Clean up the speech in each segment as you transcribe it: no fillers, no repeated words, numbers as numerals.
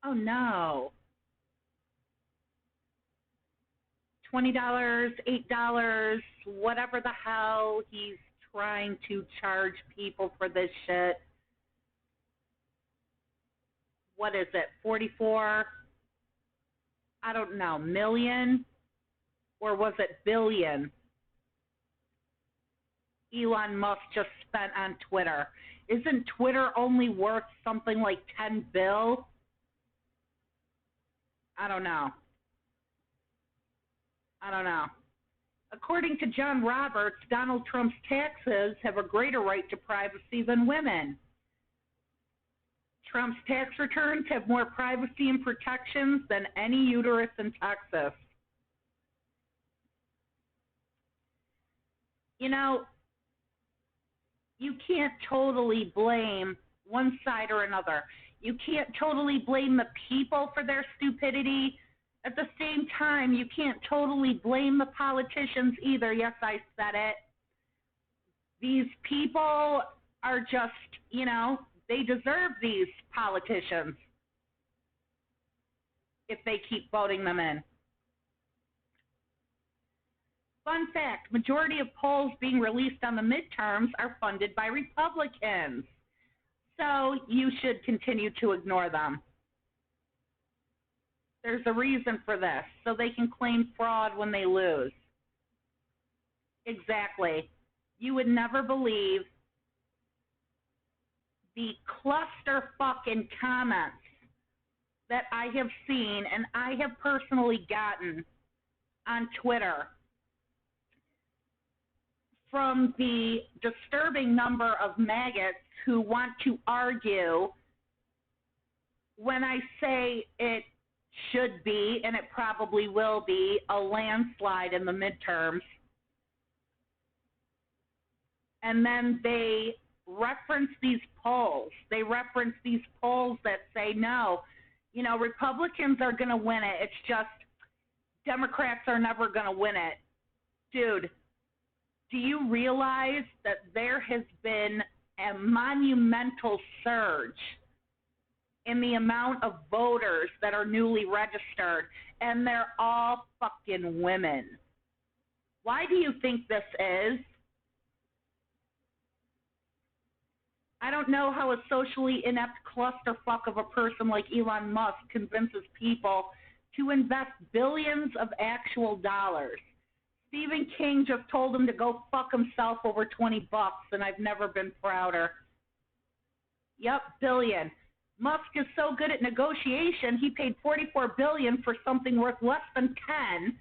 Oh no. $20, $8, whatever the hell he's trying to charge people for this shit. What is it? 44, I don't know, million? Or was it billion? Elon Musk just spent on Twitter. Isn't Twitter only worth something like 10 bill? I don't know. According to John Roberts, Donald Trump's taxes have a greater right to privacy than women. Trump's tax returns have more privacy and protections than any uterus in Texas. You know, you can't totally blame one side or another. You can't totally blame the people for their stupidity. At the same time, you can't totally blame the politicians either. Yes, I said it. These people are just, they deserve these politicians if they keep voting them in. Fun fact, majority of polls being released on the midterms are funded by Republicans. So you should continue to ignore them. There's a reason for this, so they can claim fraud when they lose. Exactly. You would never believe the clusterfuck in comments that I have seen and I have personally gotten on Twitter from the disturbing number of maggots who want to argue when I say it should be, and it probably will be, a landslide in the midterms. And then they reference these polls. They reference these polls that say, no, Republicans are going to win it. It's just Democrats are never going to win it. Dude, do you realize that there has been a monumental surge in the amount of voters that are newly registered, and they're all fucking women? Why do you think this is? I don't know how a socially inept clusterfuck of a person like Elon Musk convinces people to invest billions of actual dollars. Stephen King just told him to go fuck himself over $20, and I've never been prouder. Yep, billion. Musk is so good at negotiation, he paid $44 billion for something worth less than 10,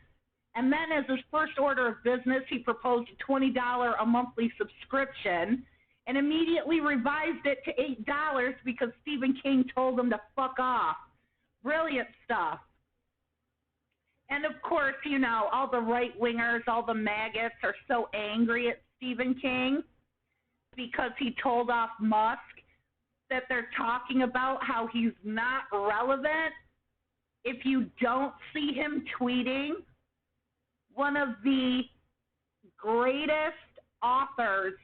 and then as his first order of business, he proposed a $20 a monthly subscription and immediately revised it to $8 because Stephen King told him to fuck off. Brilliant stuff. And of course, all the right-wingers, all the maggots are so angry at Stephen King because he told off Musk, that they're talking about how he's not relevant if you don't see him tweeting one of the greatest authors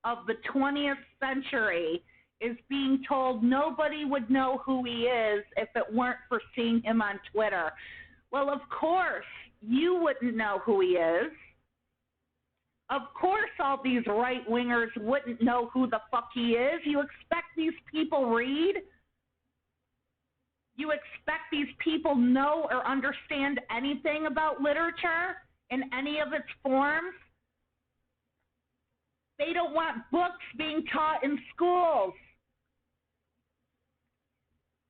of the 20th century is being told nobody would know who he is if it weren't for seeing him on Twitter. Well, of course, you wouldn't know who he is. Of course, all these right-wingers wouldn't know who the fuck he is. You expect these people read? You expect these people know or understand anything about literature in any of its forms? They don't want books being taught in schools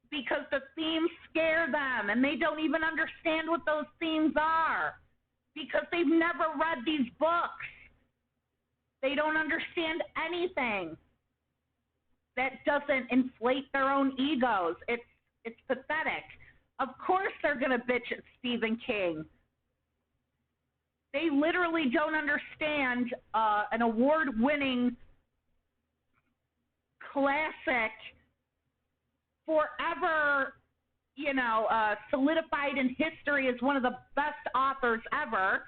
because the themes scare them, and they don't even understand what those themes are because they've never read these books. They don't understand anything that doesn't inflate their own egos. It's pathetic. Of course they're going to bitch at Stephen King. They literally don't understand an award-winning classic, forever, solidified in history as one of the best authors ever.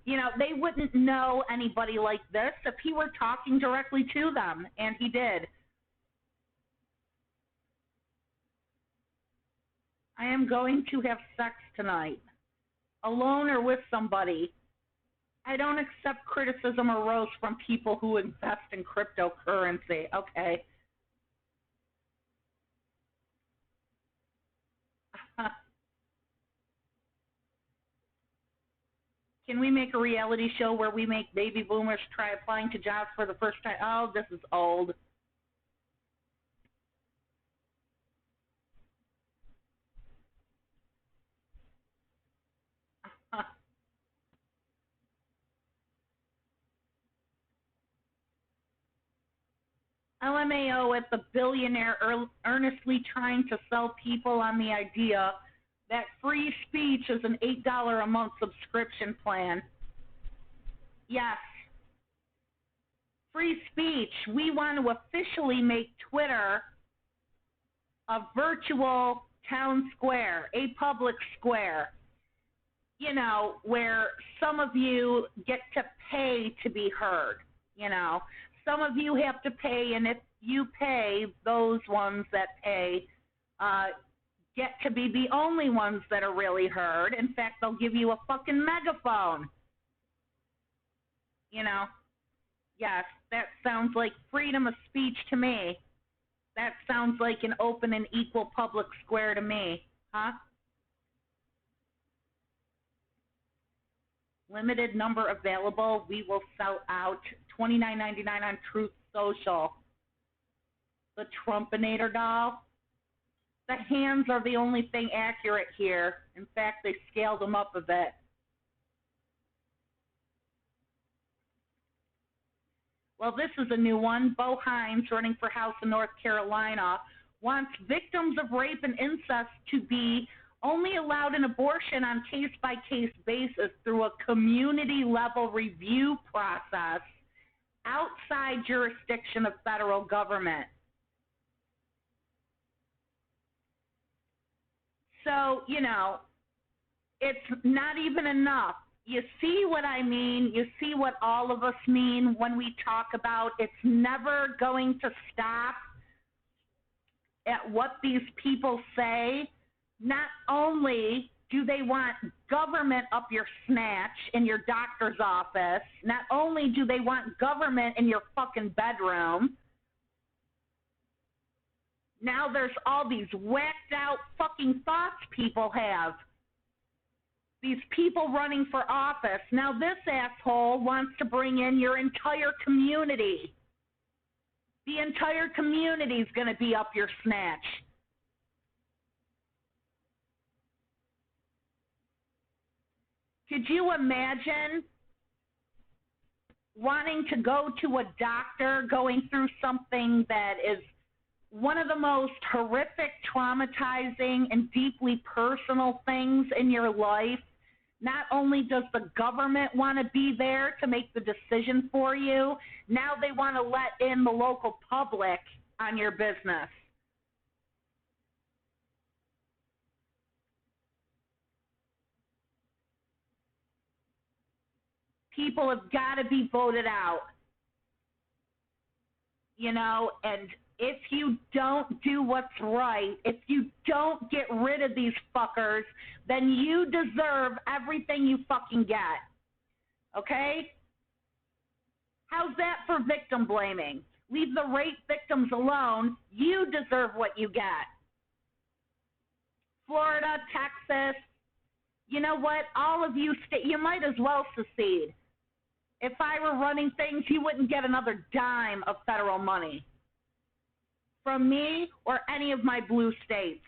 They wouldn't know anybody like this if he were talking directly to them, and he did. I am going to have sex tonight, alone or with somebody. I don't accept criticism or roast from people who invest in cryptocurrency. Okay. Can we make a reality show where we make baby boomers try applying to jobs for the first time? Oh, this is old. LMAO at the billionaire earnestly trying to sell people on the idea that free speech is an $8 a month subscription plan. Yes. Free speech. We want to officially make Twitter a virtual town square, a public square, you know, where some of you get to pay to be heard, you know. Some of you have to pay, and if you pay, those ones that pay get to be the only ones that are really heard. In fact, they'll give you a fucking megaphone. You know, yes, that sounds like freedom of speech to me. That sounds like an open and equal public square to me, huh? Limited number available. We will sell out. $29.99 on Truth Social. The Trumpinator doll. The hands are the only thing accurate here. In fact, they scaled them up a bit. Well, this is a new one. Bo Hines, running for House in North Carolina, wants victims of rape and incest to be only allowed an abortion on case-by-case basis through a community-level review process outside jurisdiction of federal government. So, you know, it's not even enough. You see what I mean? You see what all of us mean when we talk about it's never going to stop at what these people say. Not only do they want government up your snatch in your doctor's office, not only do they want government in your fucking bedroom, now there's all these whacked out fucking thoughts people have. These people running for office. Now this asshole wants to bring in your entire community. The entire community is going to be up your snatch. Could you imagine wanting to go to a doctor, going through something that is one of the most horrific, traumatizing, and deeply personal things in your life? Not only does the government want to be there to make the decision for you, now they want to let in the local public on your business. People have got to be voted out. You know, and if you don't do what's right, if you don't get rid of these fuckers, then you deserve everything you fucking get. Okay? How's that for victim blaming? Leave the rape victims alone. You deserve what you get. Florida, Texas, you know what? All of you, you might as well secede. If I were running things, you wouldn't get another dime of federal money from me or any of my blue states.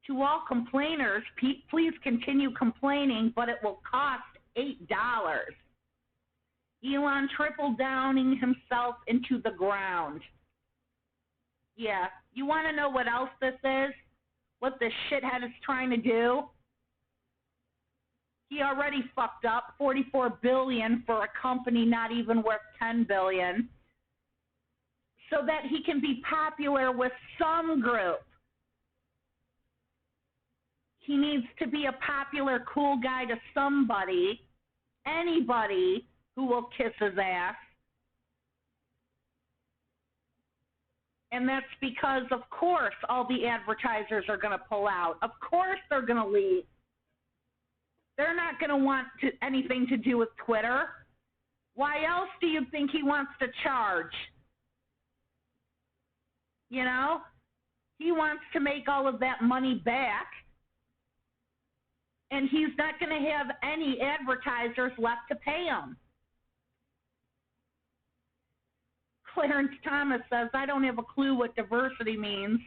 To all complainers, please continue complaining, but it will cost $8. Elon triple downing himself into the ground. Yeah, you want to know what else this is? What this shithead is trying to do? He already fucked up $44 billion for a company not even worth $10 billion, so that he can be popular with some group. He needs to be a popular, cool guy to somebody, anybody who will kiss his ass. And that's because, of course, all the advertisers are going to pull out. Of course they're going to leave. They're not going to want anything to do with Twitter. Why else do you think he wants to charge? You know? He wants to make all of that money back. And he's not going to have any advertisers left to pay him. Clarence Thomas says, I don't have a clue what diversity means,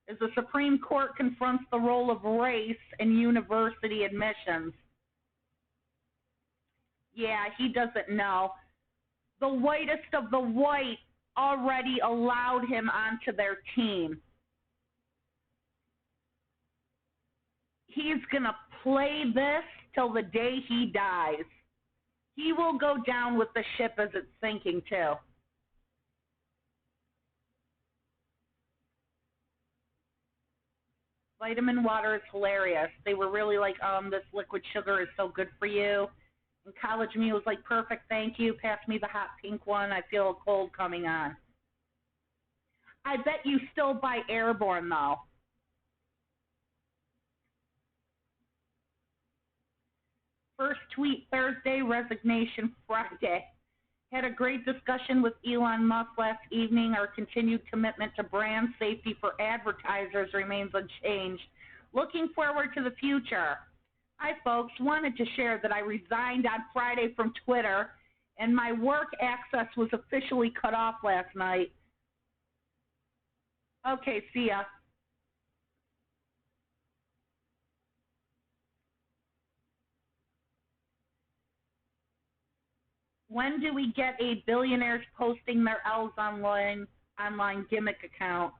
as the Supreme Court confronts the role of race in university admissions. Yeah, he doesn't know. The whitest of the white already allowed him onto their team. He's going to play this till the day he dies. He will go down with the ship as it's sinking, too. Vitamin water is hilarious. They were really like, this liquid sugar is so good for you. And College Me was like, perfect, thank you. Pass me the hot pink one. I feel a cold coming on. I bet you still buy Airborne, though. First tweet Thursday, resignation Friday. Had a great discussion with Elon Musk last evening. Our continued commitment to brand safety for advertisers remains unchanged. Looking forward to the future. Hi, folks. Wanted to share that I resigned on Friday from Twitter, and my work access was officially cut off last night. Okay, see ya. When do we get a billionaires posting their L's online gimmick account?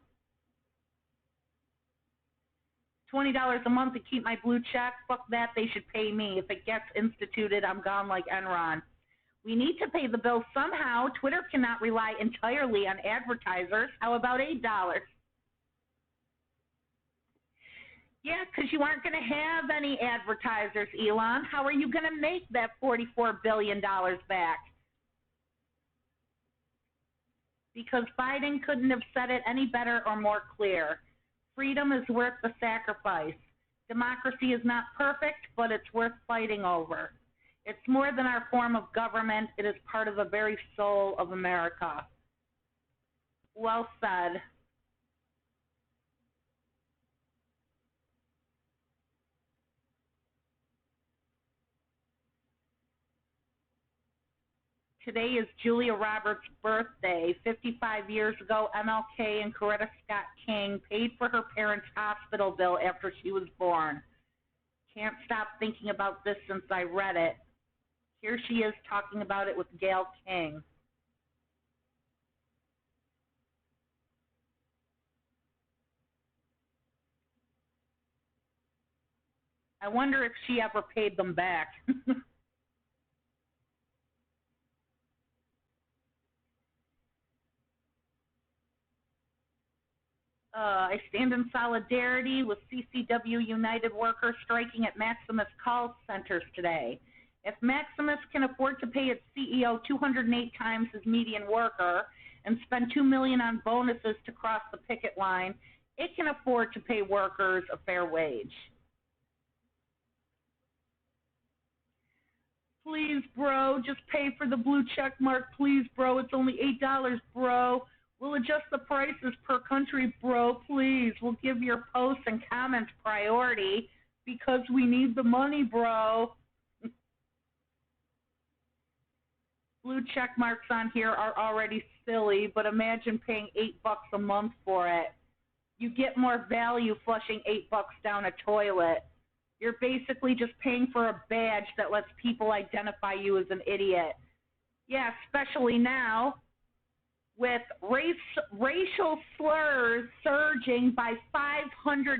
$20 a month to keep my blue check? Fuck that, they should pay me. If it gets instituted, I'm gone like Enron. We need to pay the bill somehow. Twitter cannot rely entirely on advertisers. How about $8? Yeah, because you aren't going to have any advertisers, Elon. How are you going to make that $44 billion back? Because Biden couldn't have said it any better or more clear. Freedom is worth the sacrifice. Democracy is not perfect, but it's worth fighting over. It's more than our form of government. It is part of the very soul of America. Well said. Today is Julia Roberts' birthday. 55 years ago, MLK and Coretta Scott King paid for her parents' hospital bill after she was born. Can't stop thinking about this since I read it. Here she is talking about it with Gayle King. I wonder if she ever paid them back. I stand in solidarity with CCW United workers striking at Maximus call centers today. If Maximus can afford to pay its CEO 208 times his median worker and spend $2 million on bonuses to cross the picket line, it can afford to pay workers a fair wage. Please, bro, just pay for the blue check mark. Please, bro, it's only $8, bro. We'll adjust the prices per country, bro, please. We'll give your posts and comments priority because we need the money, bro. Blue check marks on here are already silly, but imagine paying $8 a month for it. You get more value flushing $8 down a toilet. You're basically just paying for a badge that lets people identify you as an idiot. Yeah, especially now, with racial slurs surging by 500%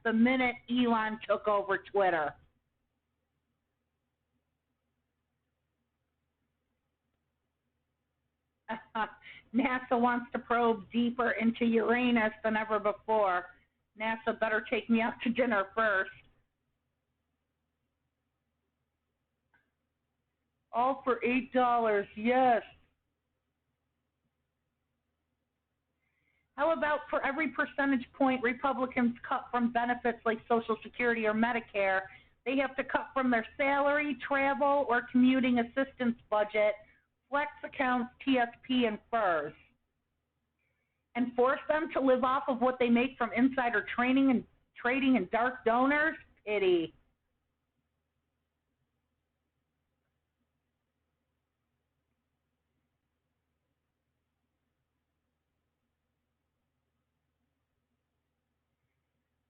the minute Elon took over Twitter. NASA wants to probe deeper into Uranus than ever before. NASA better take me out to dinner first. All for $8, yes. How about for every percentage point Republicans cut from benefits like Social Security or Medicare, they have to cut from their salary, travel, or commuting assistance budget, flex accounts, TSP, and FERS, and force them to live off of what they make from insider trading and dark donors? Pity.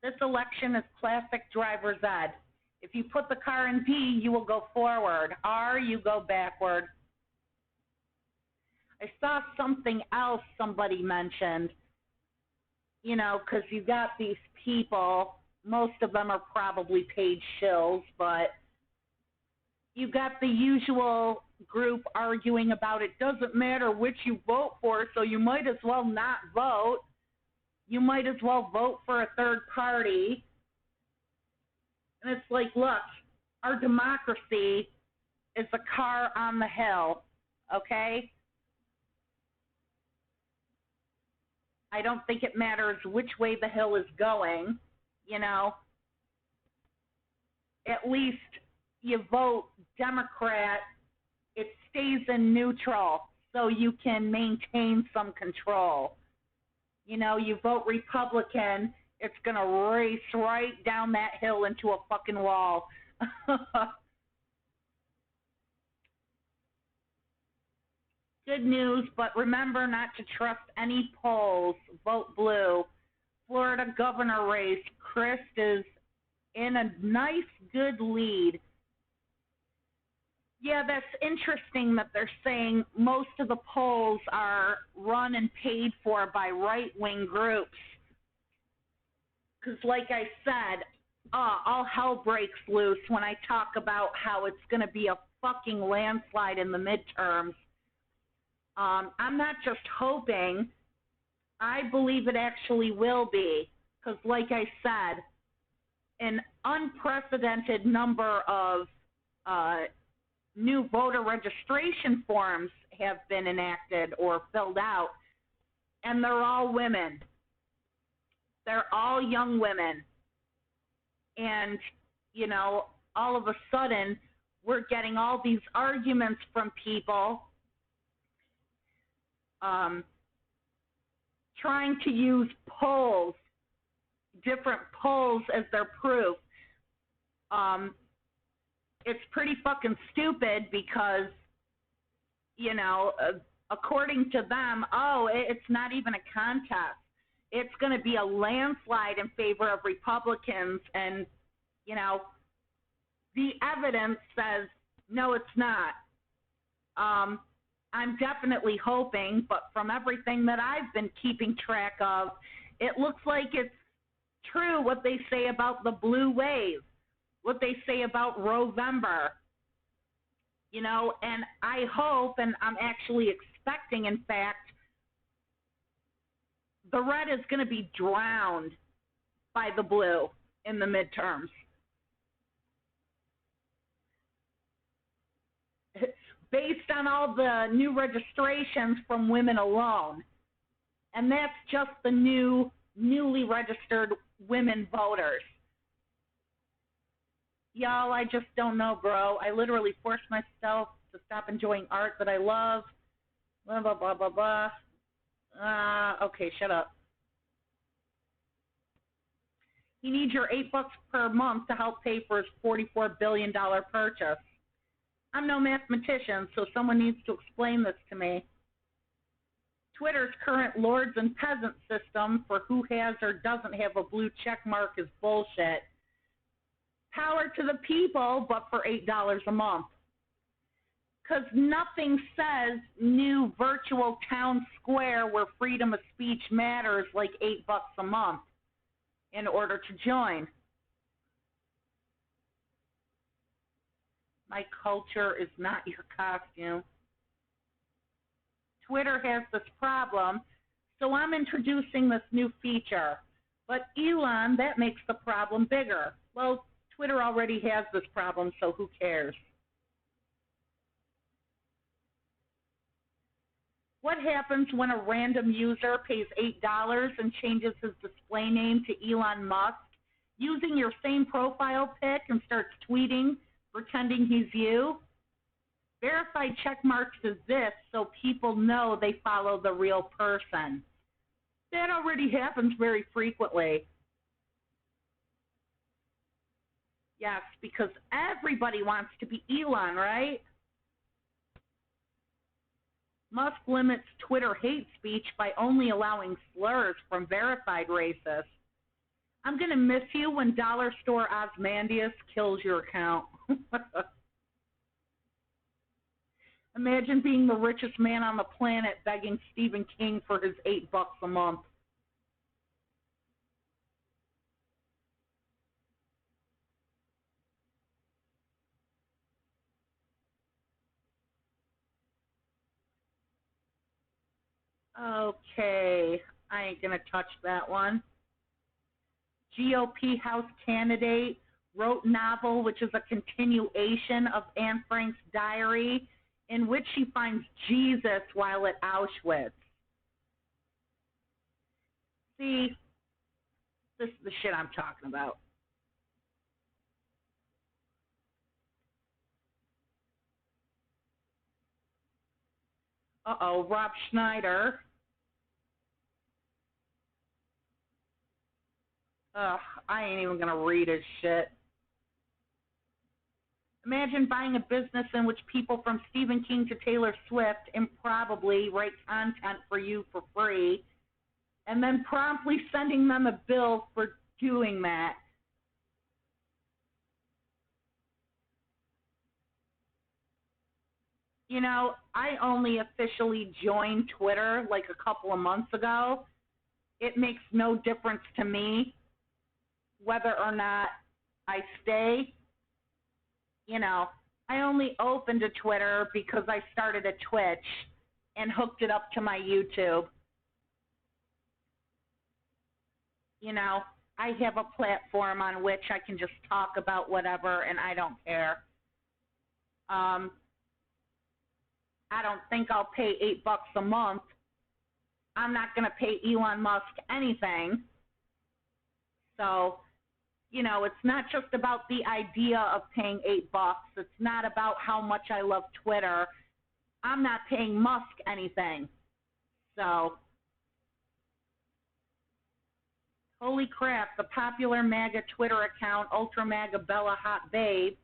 This election is classic driver's ed. If you put the car in D, you will go forward. R, you go backward. I saw something else somebody mentioned, you know, because you got these people, most of them are probably paid shills, but you got the usual group arguing about it doesn't matter which you vote for, so you might as well not vote. You might as well vote for a third party. And it's like, look, our democracy is a car on the hill, okay? I don't think it matters which way the hill is going, you know. At least you vote Democrat, it stays in neutral so you can maintain some control. You know, you vote Republican, it's going to race right down that hill into a fucking wall. Good news, but remember not to trust any polls. Vote blue. Florida governor race, Crist is in a nice, good lead. Yeah, that's interesting that they're saying most of the polls are run and paid for by right-wing groups. Because like I said, all hell breaks loose when I talk about how it's going to be a fucking landslide in the midterms. I'm not just hoping. I believe it actually will be. Because like I said, an unprecedented number of new voter registration forms have been enacted or filled out, and they're all women. They're all young women. And, you know, all of a sudden, we're getting all these arguments from people trying to use polls, different polls as their proof. It's pretty fucking stupid because, you know, according to them, it's not even a contest. It's going to be a landslide in favor of Republicans, and, you know, the evidence says, no, it's not. I'm definitely hoping, but from everything that I've been keeping track of, it looks like it's true what they say about the blue wave, what they say about Rovember, you know, and I hope, and I'm actually expecting, in fact, the red is going to be drowned by the blue in the midterms. Based on all the new registrations from women alone. And that's just the newly registered women voters. Y'all, I just don't know, bro. I literally forced myself to stop enjoying art that I love. Blah, blah, blah, blah, blah. Okay, shut up. He needs your $8 per month to help pay for his $44 billion purchase. I'm no mathematician, so someone needs to explain this to me. Twitter's current lords and peasants system for who has or doesn't have a blue check mark is bullshit. Power to the people, but for $8 a month. Because nothing says new virtual town square where freedom of speech matters like $8 a month in order to join. My culture is not your costume. Twitter has this problem, so I'm introducing this new feature. But Elon, that makes the problem bigger. Well, Twitter already has this problem, so who cares? What happens when a random user pays $8 and changes his display name to Elon Musk using your same profile pic and starts tweeting, pretending he's you? Verified check marks exist so people know they follow the real person. That already happens very frequently. Yes, because everybody wants to be Elon, right? Musk limits Twitter hate speech by only allowing slurs from verified racists. I'm going to miss you when dollar store Osmandius kills your account. Imagine being the richest man on the planet begging Stephen King for his $8 a month. Okay, I ain't going to touch that one. GOP House candidate wrote novel, which is a continuation of Anne Frank's diary, in which she finds Jesus while at Auschwitz. See, this is the shit I'm talking about. Uh-oh, Rob Schneider. Ugh, I ain't even going to read his shit. Imagine buying a business in which people from Stephen King to Taylor Swift improbably write content for you for free, and then promptly sending them a bill for doing that. You know, I only officially joined Twitter like a couple of months ago. It makes no difference to me whether or not I stay. You know, I only opened a Twitter because I started a Twitch and hooked it up to my YouTube. You know, I have a platform on which I can just talk about whatever, and I don't care. I don't think I'll pay $8 a month. I'm not going to pay Elon Musk anything. So, you know, it's not just about the idea of paying $8. It's not about how much I love Twitter. I'm not paying Musk anything. So, holy crap, the popular MAGA Twitter account, Ultra MAGA Bella Hot Babe,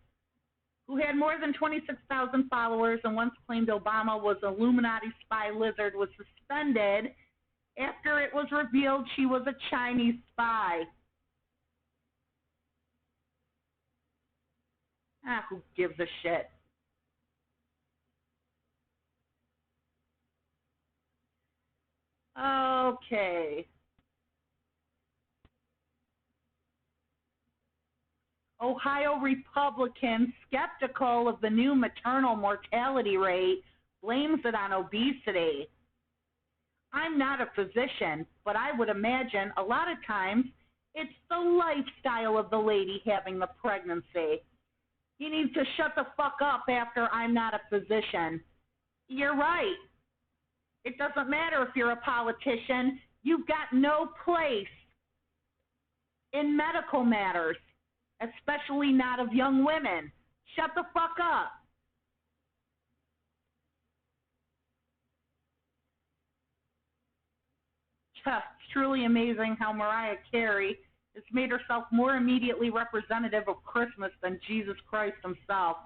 who had more than 26,000 followers and once claimed Obama was an Illuminati spy lizard, was suspended after it was revealed she was a Chinese spy. Who gives a shit? Okay. Ohio Republicans, skeptical of the new maternal mortality rate, blames it on obesity. I'm not a physician, but I would imagine a lot of times it's the lifestyle of the lady having the pregnancy. You need to shut the fuck up after I'm not a physician. You're right. It doesn't matter if you're a politician. You've got no place in medical matters, especially not of young women. Shut the fuck up. It's truly amazing how Mariah Carey has made herself more immediately representative of Christmas than Jesus Christ himself.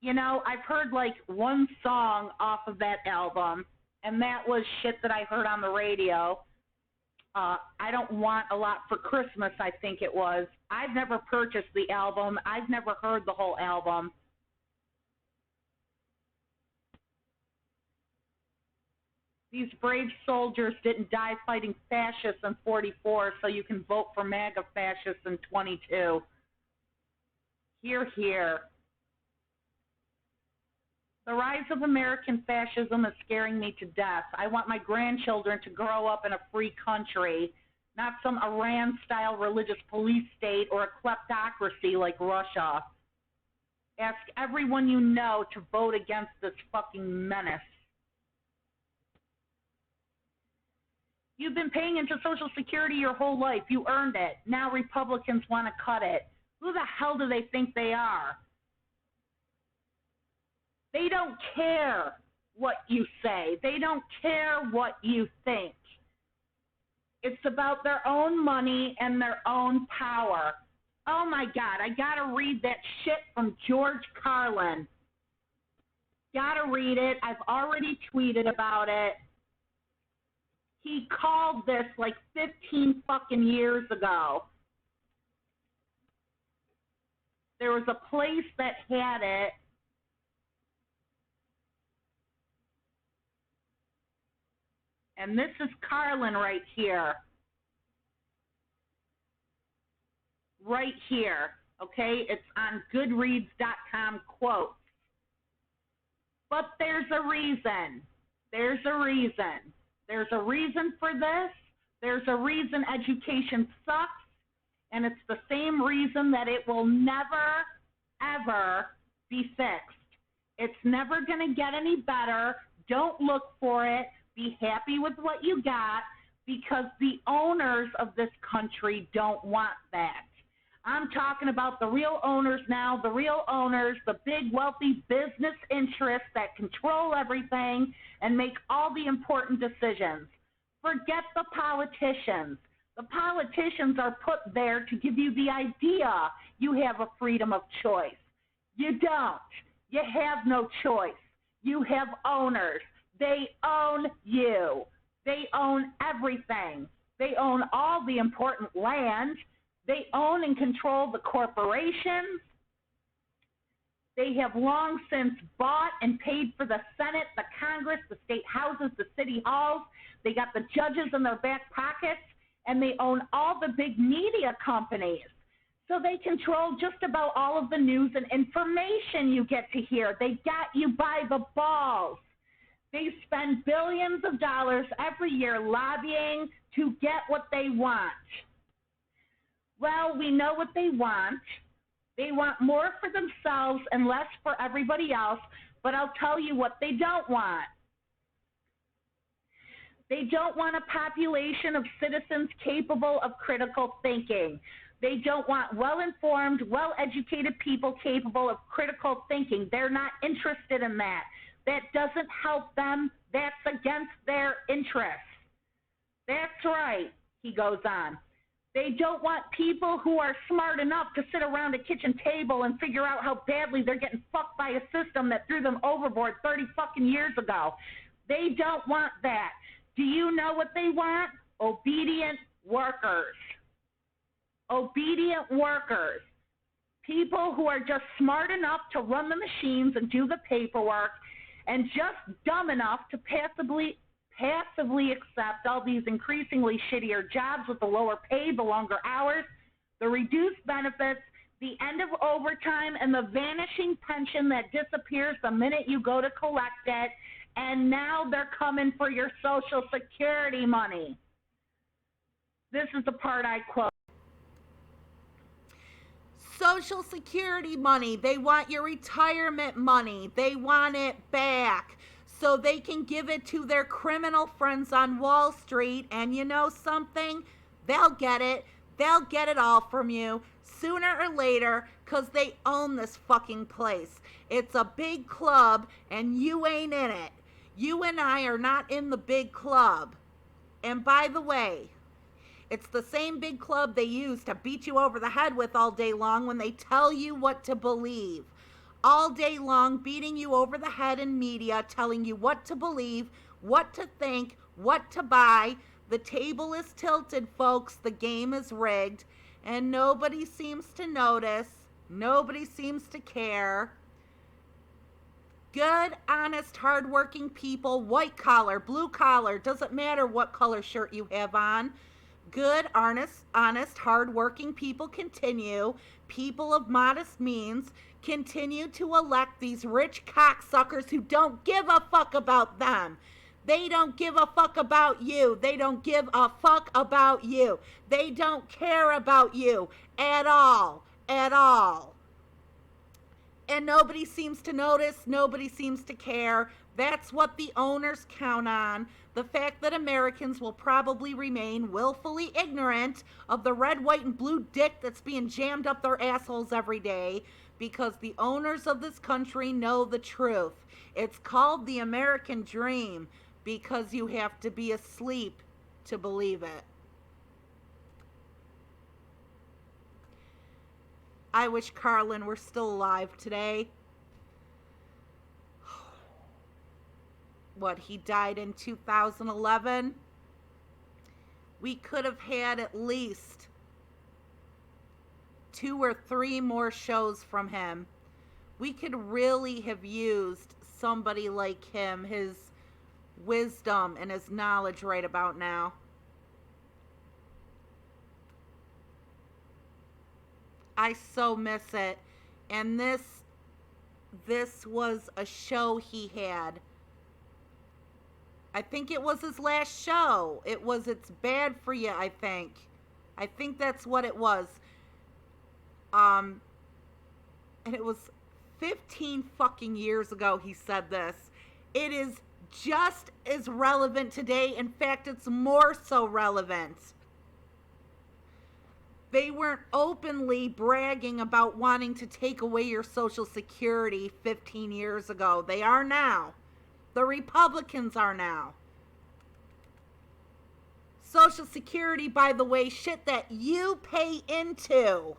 You know, I've heard like one song off of that album, and that was shit that I heard on the radio. I Don't Want a Lot for Christmas, I think it was. I've never purchased the album. I've never heard the whole album. These brave soldiers didn't die fighting fascists in 44, so you can vote for MAGA fascists in 22. Hear, hear. The rise of American fascism is scaring me to death. I want my grandchildren to grow up in a free country, not some Iran-style religious police state or a kleptocracy like Russia. Ask everyone you know to vote against this fucking menace. You've been paying into Social Security your whole life. You earned it. Now Republicans want to cut it. Who the hell do they think they are? They don't care what you say. They don't care what you think. It's about their own money and their own power. Oh my God, I gotta read that shit from George Carlin. Gotta read it. I've already tweeted about it. He called this like 15 fucking years ago. There was a place that had it. And this is Carlin right here. Right here. Okay? It's on Goodreads.com quotes. But there's a reason. There's a reason. There's a reason for this. There's a reason education sucks. And it's the same reason that it will never, ever be fixed. It's never going to get any better. Don't look for it. Be happy with what you got, because the owners of this country don't want that. I'm talking about the real owners now, the real owners, the big wealthy business interests that control everything and make all the important decisions. Forget the politicians. The politicians are put there to give you the idea you have a freedom of choice. You don't. You have no choice. You have owners. They own you. They own everything. They own all the important land. They own and control the corporations. They have long since bought and paid for the Senate, the Congress, the state houses, the city halls. They got the judges in their back pockets, and they own all the big media companies. So they control just about all of the news and information you get to hear. They got you by the balls. They spend billions of dollars every year lobbying to get what they want. Well, we know what they want. They want more for themselves and less for everybody else, but I'll tell you what they don't want. They don't want a population of citizens capable of critical thinking. They don't want well-informed, well-educated people capable of critical thinking. They're not interested in that. That doesn't help them. That's against their interests. That's right, he goes on. They don't want people who are smart enough to sit around a kitchen table and figure out how badly they're getting fucked by a system that threw them overboard 30 fucking years ago. They don't want that. Do you know what they want? Obedient workers. Obedient workers. People who are just smart enough to run the machines and do the paperwork, and just dumb enough to passively accept all these increasingly shittier jobs with the lower pay, the longer hours, the reduced benefits, the end of overtime, and the vanishing pension that disappears the minute you go to collect it, and now they're coming for your Social Security money. This is the part I quote. Social Security money. They want your retirement money. They want it back so they can give it to their criminal friends on Wall Street. And you know something? They'll get it. They'll get it all from you sooner or later, because they own this fucking place. It's a big club and you ain't in it. You and I are not in the big club. And by the way, it's the same big club they use to beat you over the head with all day long when they tell you what to believe. All day long, beating you over the head in media, telling you what to believe, what to think, what to buy. The table is tilted, folks. The game is rigged. And nobody seems to notice. Nobody seems to care. Good, honest, hardworking people, white collar, blue collar, doesn't matter what color shirt you have on. Good, honest, hardworking people continue. People of modest means continue to elect these rich cocksuckers who don't give a fuck about them. They don't give a fuck about you. They don't give a fuck about you. They don't care about you at all. At all. And nobody seems to notice. Nobody seems to care. That's what the owners count on. The fact that Americans will probably remain willfully ignorant of the red, white, and blue dick that's being jammed up their assholes every day because the owners of this country know the truth. It's called the American dream because you have to be asleep to believe it. I wish Carlin were still alive today. What, he died in 2011? We could have had at least 2 or 3 more shows from him. We could really have used somebody like him, his wisdom and his knowledge right about now. I so miss it. And this was a show he had. I think it was his last show. It's Bad for You, I think. I think that's what it was. And it was 15 fucking years ago he said this. It is just as relevant today. In fact, it's more so relevant. They weren't openly bragging about wanting to take away your Social Security 15 years ago. They are now. The Republicans are now. Social Security, by the way, shit that you pay into.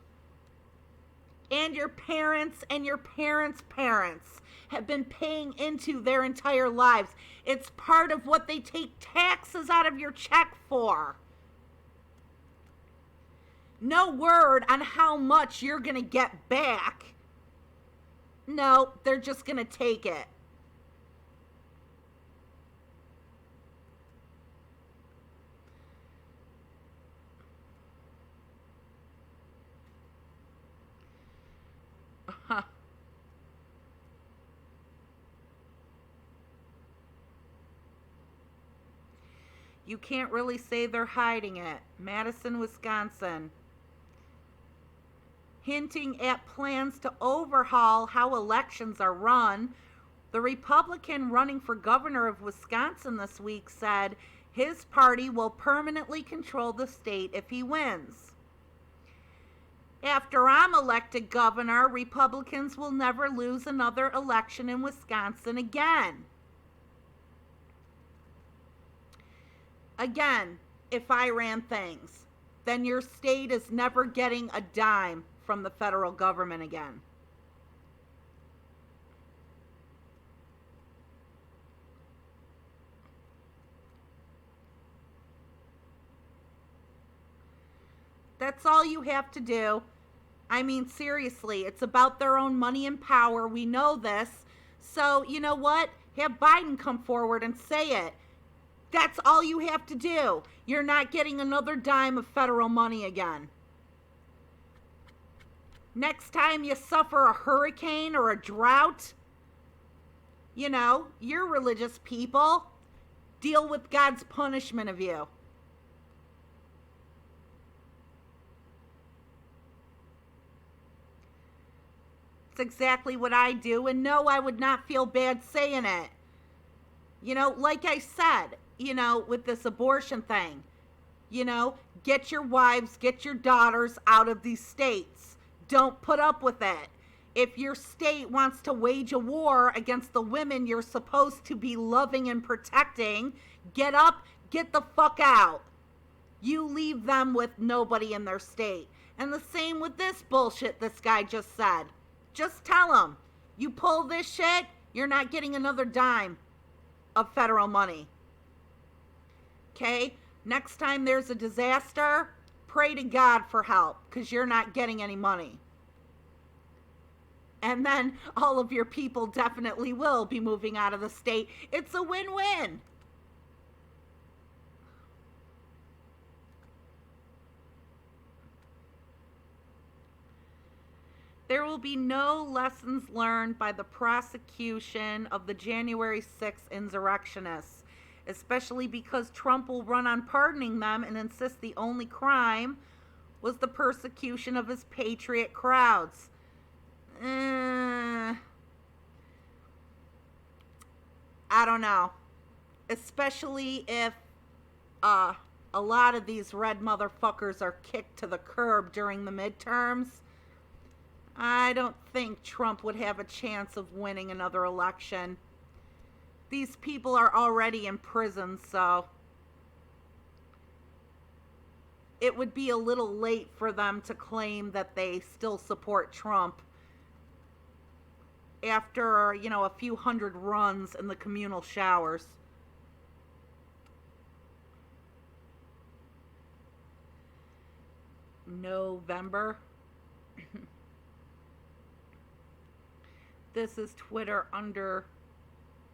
And your parents and your parents' parents have been paying into their entire lives. It's part of what they take taxes out of your check for. No word on how much you're going to get back. No, they're just going to take it. You can't really say they're hiding it. Madison, Wisconsin. Hinting at plans to overhaul how elections are run. The Republican running for governor of Wisconsin this week said his party will permanently control the state if he wins. After I'm elected governor, Republicans will never lose another election in Wisconsin again. Again, if I ran things, then your state is never getting a dime from the federal government again. That's all you have to do. I mean, seriously, it's about their own money and power. We know this. So, you know what? Have Biden come forward and say it. That's all you have to do. You're not getting another dime of federal money again. Next time you suffer a hurricane or a drought, you know, you're religious people. Deal with God's punishment of you. It's exactly what I do, and no, I would not feel bad saying it. You know, like I said, you know, with this abortion thing, you know, get your wives, get your daughters out of these states. Don't put up with it. If your state wants to wage a war against the women you're supposed to be loving and protecting, get up, get the fuck out. You leave them with nobody in their state. And the same with this bullshit this guy just said. Just tell them, you pull this shit, you're not getting another dime of federal money. Okay? Next time there's a disaster, pray to God for help, because you're not getting any money. And then all of your people definitely will be moving out of the state. It's a win-win. There will be no lessons learned by the prosecution of the January 6th insurrectionists, especially because Trump will run on pardoning them and insist the only crime was the persecution of his patriot crowds. I don't know. Especially if uh, a lot of these red motherfuckers are kicked to the curb during the midterms. I don't think Trump would have a chance of winning another election. These people are already in prison, so it would be a little late for them to claim that they still support Trump after, a few hundred runs in the communal showers. November. This is Twitter under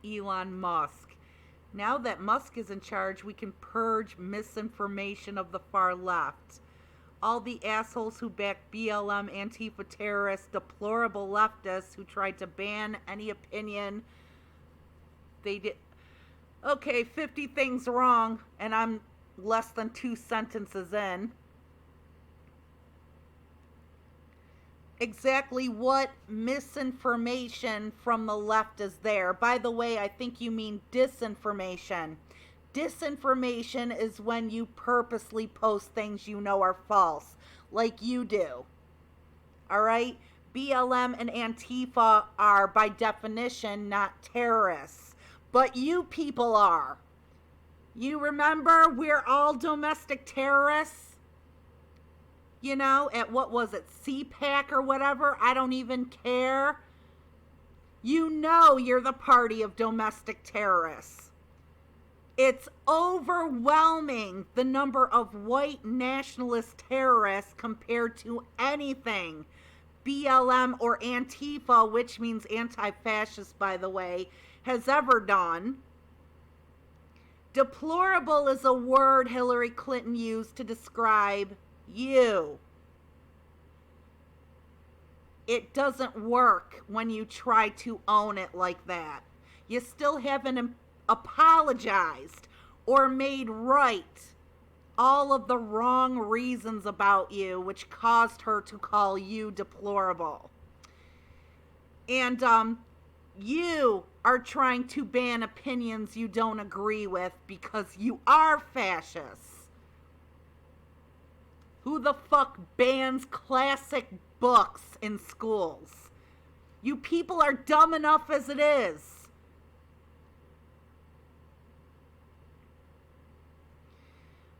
Elon Musk. Now that Musk is in charge, we can purge misinformation of the far left. All the assholes who back BLM Antifa terrorists, deplorable leftists who tried to ban any opinion. They did. Okay, 50 things wrong, and I'm less than 2 sentences in. Exactly what misinformation from the left is there? By the way, I think you mean disinformation. Disinformation is when you purposely post things you know are false, like you do. All right? BLM and Antifa are, by definition, not terrorists. But you people are. You remember we're all domestic terrorists? At what was it, CPAC or whatever? I don't even care. You're the party of domestic terrorists. It's overwhelming, the number of white nationalist terrorists compared to anything BLM or Antifa, which means anti-fascist, by the way, has ever done. Deplorable is a word Hillary Clinton used to describe you. It doesn't work when you try to own it like that. You still haven't apologized or made right all of the wrong reasons about you, which caused her to call you deplorable. And you are trying to ban opinions you don't agree with because you are fascists. Who the fuck bans classic books in schools? You people are dumb enough as it is.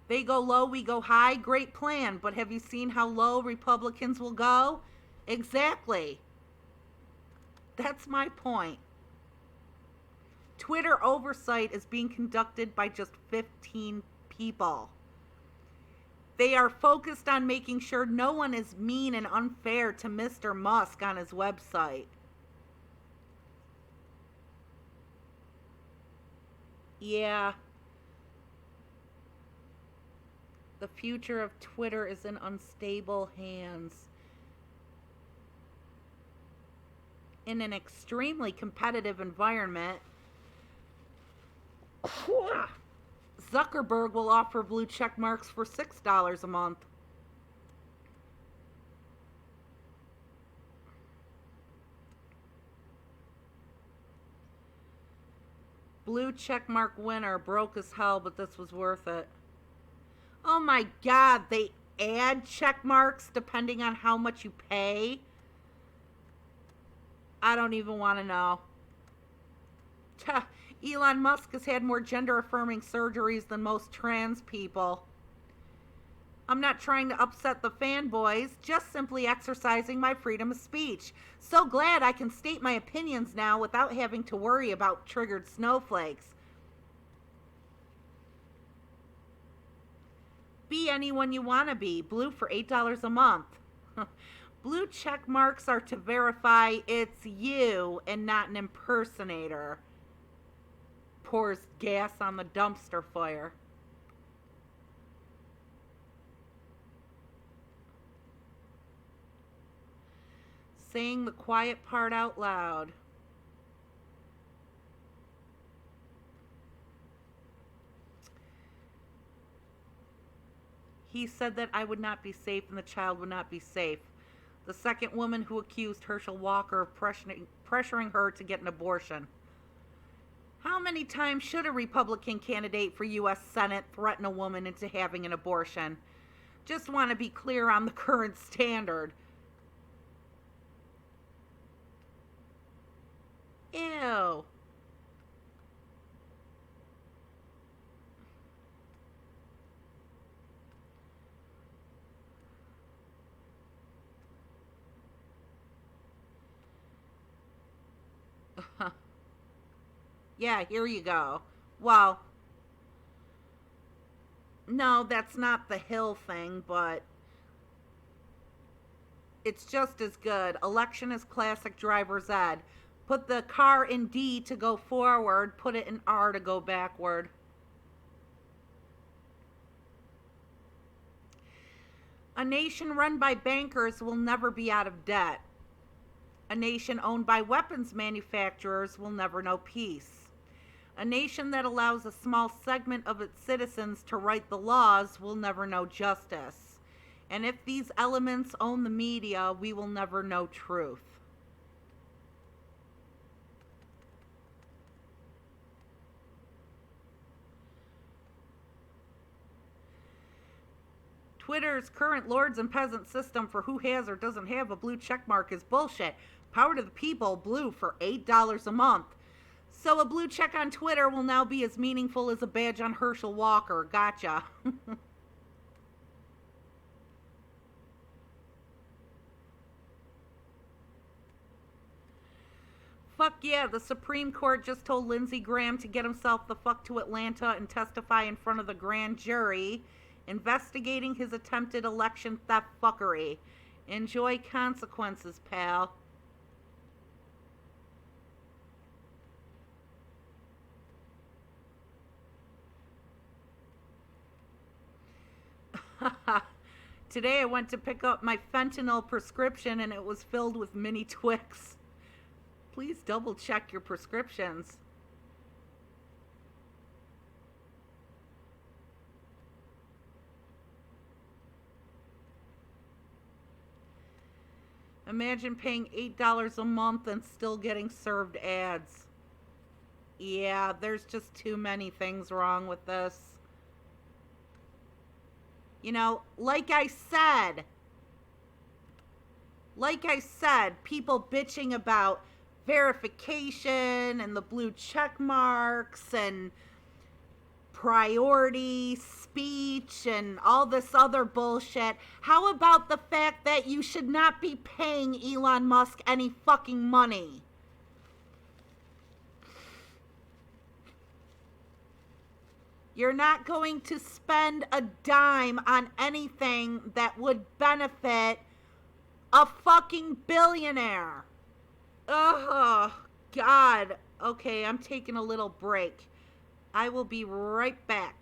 They go low, we go high. Great plan. But have you seen how low Republicans will go? Exactly. That's my point. Twitter oversight is being conducted by just 15 people. They are focused on making sure no one is mean and unfair to Mr. Musk on his website. Yeah. The future of Twitter is in unstable hands. In an extremely competitive environment, Zuckerberg will offer blue check marks for $6 a month. Blue check mark winner, broke as hell, but this was worth it. Oh my God, they add check marks depending on how much you pay? I don't even want to know. Elon Musk has had more gender-affirming surgeries than most trans people. I'm not trying to upset the fanboys, just simply exercising my freedom of speech. So glad I can state my opinions now without having to worry about triggered snowflakes. Be anyone you want to be. Blue for $8 a month. Blue check marks are to verify it's you and not an impersonator. Pours gas on the dumpster fire. Saying the quiet part out loud. He said that I would not be safe and the child would not be safe. The second woman who accused Herschel Walker of pressuring her to get an abortion. How many times should a Republican candidate for U.S. Senate threaten a woman into having an abortion? Just want to be clear on the current standard. Ew. Yeah, here you go. Well, no, that's not the Hill thing, but it's just as good. Election is classic driver's ed. Put the car in D to go forward, put it in R to go backward. A nation run by bankers will never be out of debt. A nation owned by weapons manufacturers will never know peace. A nation that allows a small segment of its citizens to write the laws will never know justice. And if these elements own the media, we will never know truth. Twitter's current lords and peasants system for who has or doesn't have a blue check mark is bullshit. Power to the people, blue for $8 a month. So a blue check on Twitter will now be as meaningful as a badge on Herschel Walker. Gotcha. Fuck yeah, the Supreme Court just told Lindsey Graham to get himself the fuck to Atlanta and testify in front of the grand jury, investigating his attempted election theft fuckery. Enjoy consequences, pal. Today I went to pick up my fentanyl prescription and it was filled with mini Twix. Please double check your prescriptions. Imagine paying $8 a month and still getting served ads. Yeah, there's just too many things wrong with this. You know, like I said, people bitching about verification and the blue check marks and priority speech and all this other bullshit. How about the fact that you should not be paying Elon Musk any fucking money? You're not going to spend a dime on anything that would benefit a fucking billionaire. Oh, God. Okay, I'm taking a little break. I will be right back.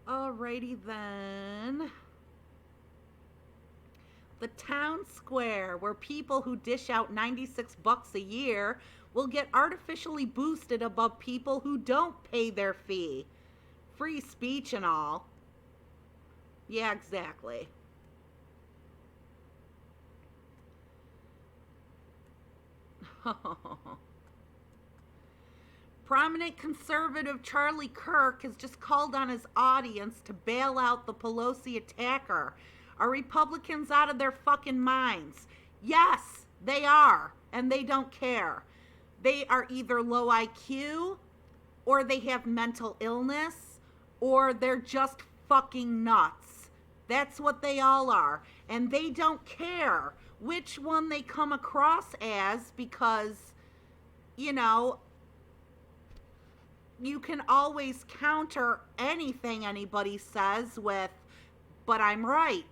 Alrighty then. The town square, where people who dish out $96 a year will get artificially boosted above people who don't pay their fee. Free speech and all. Yeah, exactly. Prominent conservative Charlie Kirk has just called on his audience to bail out the Pelosi attacker. Are Republicans out of their fucking minds? Yes, they are, and they don't care. They are either low IQ, or they have mental illness, or they're just fucking nuts. That's what they all are. And they don't care which one they come across as, because, you know, you can always counter anything anybody says with, but I'm right.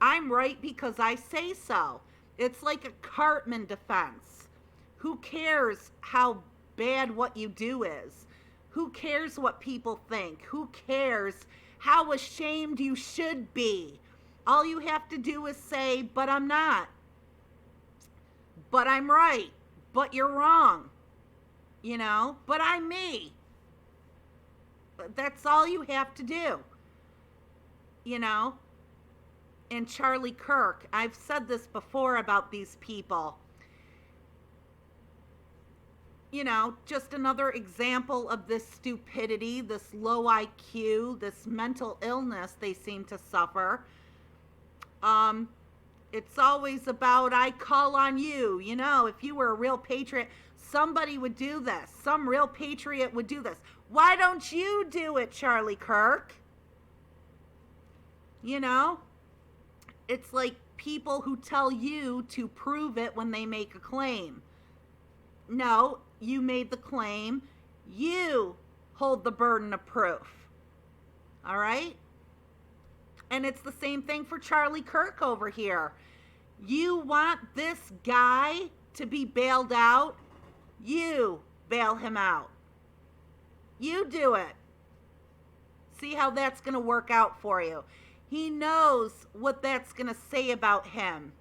I'm right because I say so. It's like a Cartman defense. Who cares how bad what you do is? Who cares what people think? Who cares how ashamed you should be? All you have to do is say, but I'm not. But I'm right. But you're wrong. You know? But I'm me. That's all you have to do. You know? And Charlie Kirk, I've said this before about these people. You know, just another example of this stupidity, this low IQ, this mental illness they seem to suffer. It's always about, I call on you. You know, if you were a real patriot, somebody would do this. Some real patriot would do this. Why don't you do it, Charlie Kirk? You know, it's like people who tell you to prove it when they make a claim. No, you made the claim. You hold the burden of proof. All right? And it's the same thing for Charlie Kirk over here. You want this guy to be bailed out? You bail him out. You do it. See how that's going to work out for you. He knows what that's going to say about him.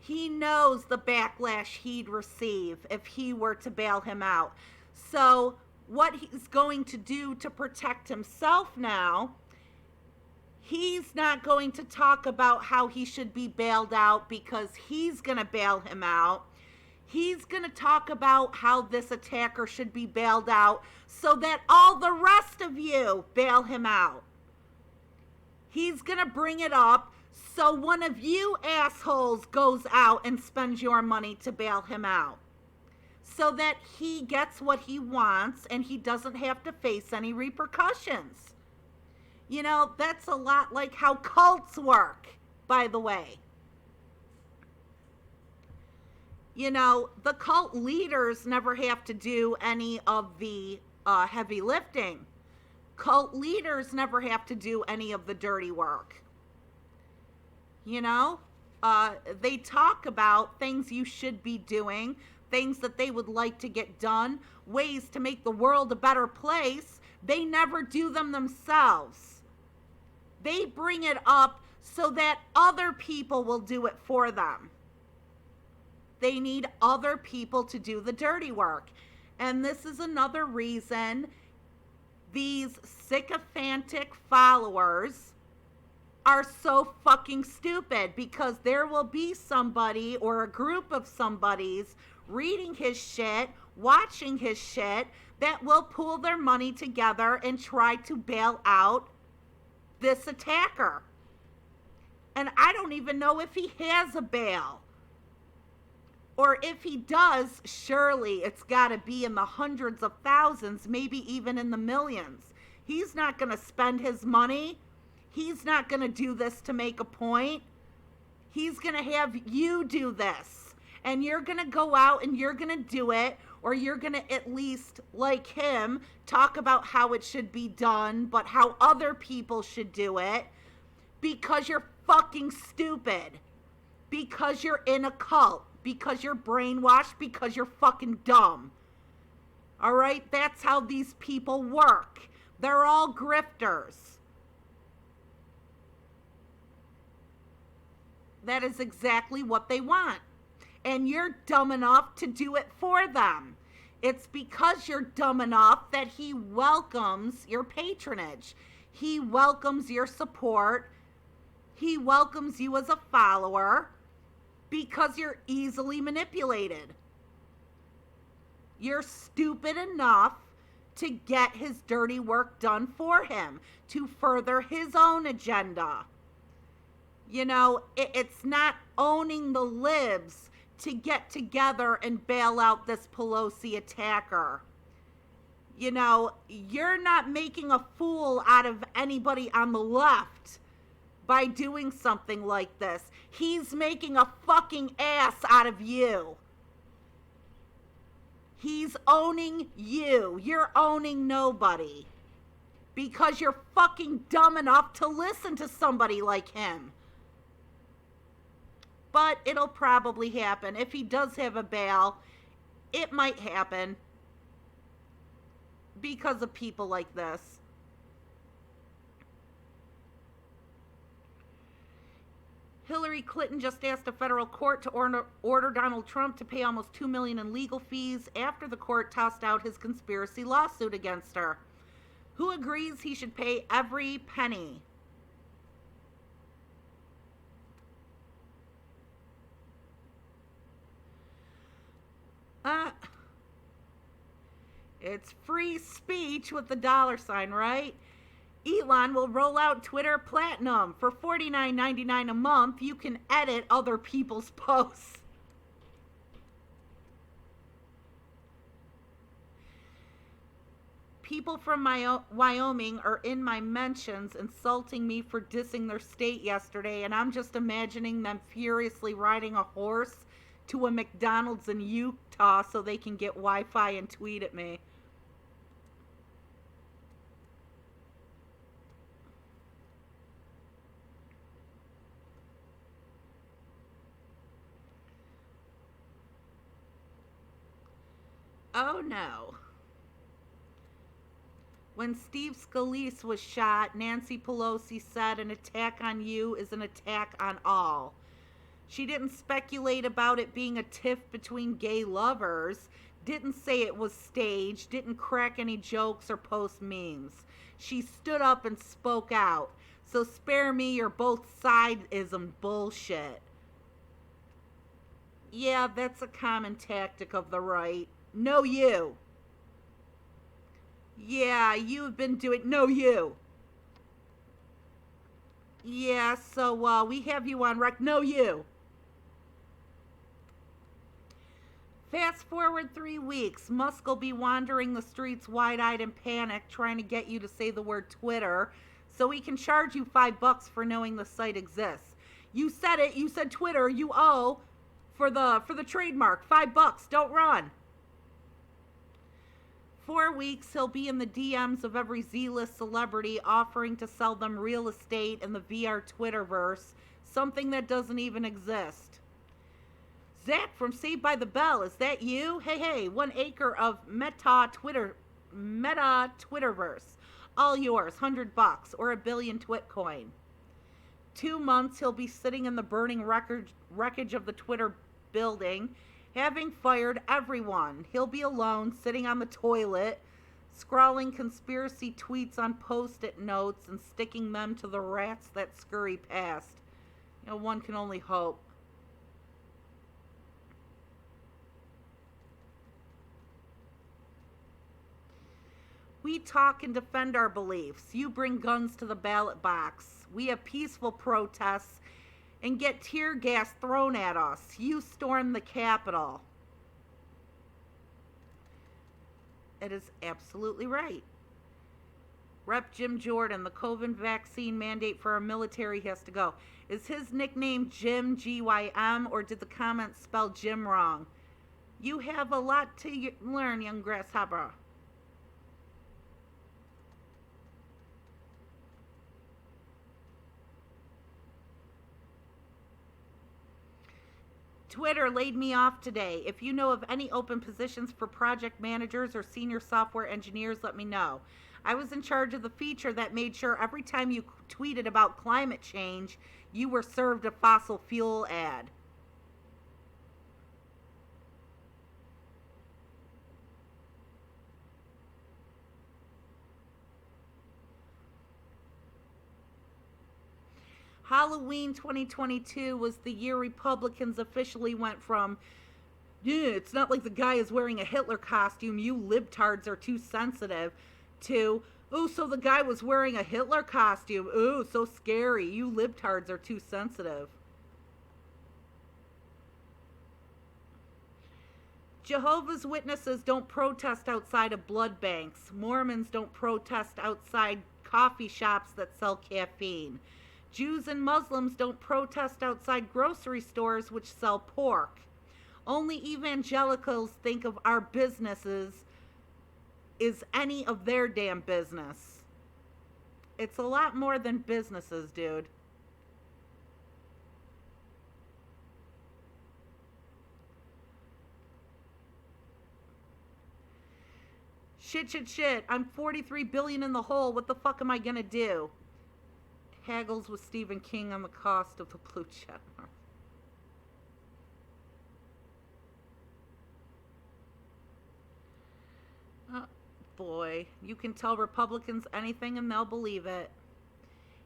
He knows the backlash he'd receive if he were to bail him out. So what he's going to do to protect himself now, he's not going to talk about how he should be bailed out because he's going to bail him out. He's going to talk about how this attacker should be bailed out so that all the rest of you bail him out. He's going to bring it up so one of you assholes goes out and spends your money to bail him out. So that he gets what he wants and he doesn't have to face any repercussions. You know, that's a lot like how cults work, by the way. You know, the cult leaders never have to do any of the heavy lifting. Cult leaders never have to do any of the dirty work. You know, they talk about things you should be doing, things that they would like to get done, ways to make the world a better place. They never do them themselves. They bring it up so that other people will do it for them. They need other people to do the dirty work. And this is another reason these sycophantic followers are so fucking stupid, because there will be somebody or a group of somebodies reading his shit, watching his shit, that will pool their money together and try to bail out this attacker. And I don't even know if he has a bail. Or if he does, surely it's got to be in the hundreds of thousands, maybe even in the millions. He's not going to spend his money. He's not going to do this to make a point. He's going to have you do this. And you're going to go out and you're going to do it. Or you're going to, at least like him, talk about how it should be done, but how other people should do it. Because you're fucking stupid. Because you're in a cult. Because you're brainwashed, because you're fucking dumb. All right? That's how these people work. They're all grifters. That is exactly what they want. And you're dumb enough to do it for them. It's because you're dumb enough that he welcomes your patronage. He welcomes your support. He welcomes you as a follower because you're easily manipulated. You're stupid enough to get his dirty work done for him, to further his own agenda. You know, it's not owning the libs to get together and bail out this Pelosi attacker. You know, you're not making a fool out of anybody on the left by doing something like this. He's making a fucking ass out of you. He's owning you. You're owning nobody. Because you're fucking dumb enough to listen to somebody like him. But it'll probably happen. If he does have a bail, it might happen. Because of people like this. Hillary Clinton just asked a federal court to order Donald Trump to pay almost $2 million in legal fees after the court tossed out his conspiracy lawsuit against her. Who agrees he should pay every penny? It's free speech with the $sign, right? Elon will roll out Twitter Platinum. For $49.99 a month, you can edit other people's posts. People from Wyoming are in my mentions insulting me for dissing their state yesterday, and I'm just imagining them furiously riding a horse to a McDonald's in Utah so they can get Wi-Fi and tweet at me. Oh no. When Steve Scalise was shot, Nancy Pelosi said an attack on you is an attack on all. She didn't speculate about it being a tiff between gay lovers, didn't say it was staged, didn't crack any jokes or post memes. She stood up and spoke out. So spare me your both sidism bullshit. Yeah, that's a common tactic of the right. No, you. Yeah, you've been doing. No, you. Yeah, so we have you on rec. No, you. Fast forward 3 weeks. Musk will be wandering the streets wide-eyed and panicked, trying to get you to say the word Twitter, so he can charge you $5 for knowing the site exists. You said it. You said Twitter. You owe for the trademark $5. Don't run. 4 weeks, he'll be in the DMs of every Z-list celebrity offering to sell them real estate in the VR Twitterverse, something that doesn't even exist. Zach from Saved by the Bell, is that you? Hey, 1 acre of Meta Twitterverse. All yours, $100 or $1 billion Twitcoin. 2 months, he'll be sitting in the burning wreckage of the Twitter building, having fired everyone. He'll be alone, sitting on the toilet, scrawling conspiracy tweets on post-it notes and sticking them to the rats that scurry past. You know, one can only hope. We talk and defend our beliefs. You bring guns to the ballot box. We have peaceful protests and get tear gas thrown at us. You storm the Capitol. It is absolutely right. Rep. Jim Jordan, the COVID vaccine mandate for our military has to go. Is his nickname Jim, G-Y-M, or did the comment spell Jim wrong? You have a lot to learn, young grasshopper. Twitter laid me off today. If you know of any open positions for project managers or senior software engineers, let me know. I was in charge of the feature that made sure every time you tweeted about climate change, you were served a fossil fuel ad. Halloween 2022 was the year Republicans officially went from, yeah, it's not like the guy is wearing a Hitler costume, you libtards are too sensitive, to, oh, so the guy was wearing a Hitler costume, ooh, so scary, you libtards are too sensitive. Jehovah's Witnesses don't protest outside of blood banks. Mormons don't protest outside coffee shops that sell caffeine. Jews and Muslims don't protest outside grocery stores which sell pork. Only evangelicals think of our businesses is any of their damn business. It's a lot more than businesses, dude. Shit. I'm 43 billion in the hole. What the fuck am I gonna do? Haggles with Stephen King on the cost of the blue check mark. Oh, boy. You can tell Republicans anything and they'll believe it.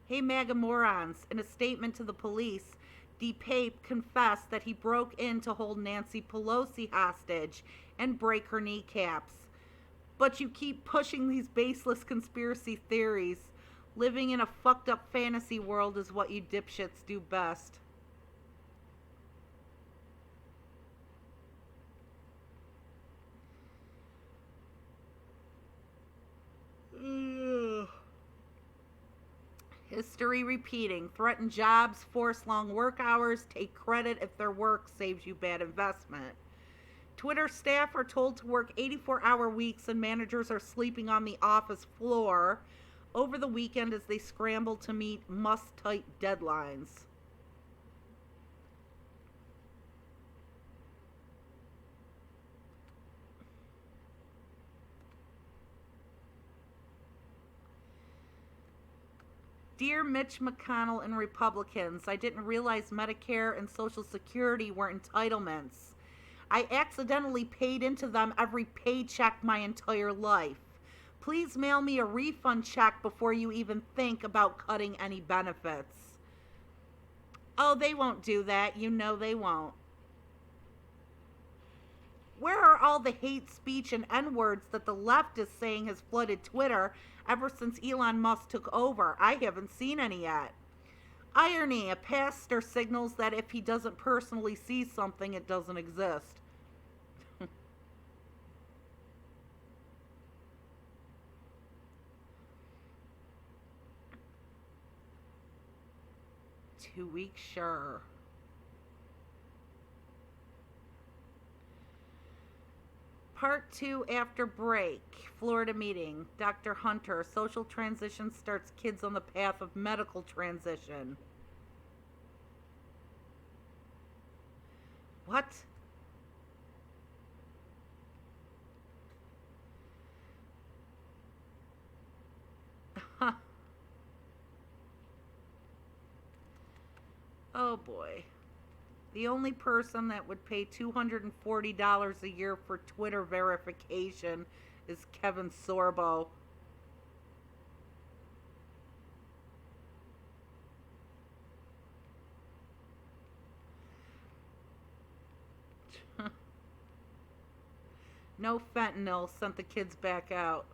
Hey, MAGA morons. In a statement to the police, DePape confessed that he broke in to hold Nancy Pelosi hostage and break her kneecaps. But you keep pushing these baseless conspiracy theories. Living in a fucked up fantasy world is what you dipshits do best. History repeating. Threaten jobs, force long work hours, take credit if their work saves you bad investment. Twitter staff are told to work 84-hour weeks and managers are sleeping on the office floor over the weekend as they scramble to meet must-tight deadlines. Dear Mitch McConnell and Republicans, I didn't realize Medicare and Social Security were entitlements. I accidentally paid into them every paycheck my entire life. Please mail me a refund check before you even think about cutting any benefits. Oh, they won't do that. You know they won't. Where are all the hate speech and N-words that the left is saying has flooded Twitter ever since Elon Musk took over? I haven't seen any yet. Irony, a pastor signals that if he doesn't personally see something, it doesn't exist. 2 weeks, sure. Part 2 after break. Florida meeting. Dr. Hunter. Social transition starts kids on the path of medical transition. What? Oh boy. The only person that would pay $240 a year for Twitter verification is Kevin Sorbo. No fentanyl, sent the kids back out.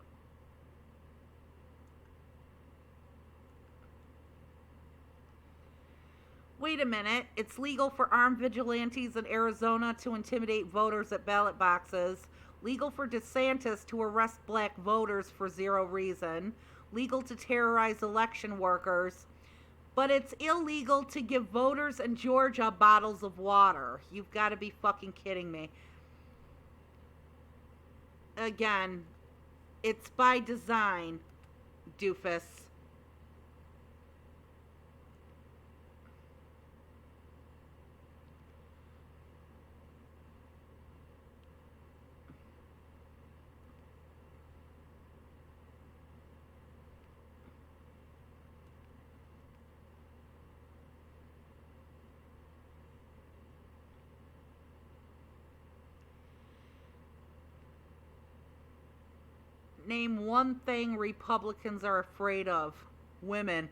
Wait a minute, it's legal for armed vigilantes in Arizona to intimidate voters at ballot boxes. Legal for DeSantis to arrest black voters for zero reason. Legal to terrorize election workers. But it's illegal to give voters in Georgia bottles of water. You've got to be fucking kidding me. Again, it's by design, doofus. Name one thing Republicans are afraid of. Women.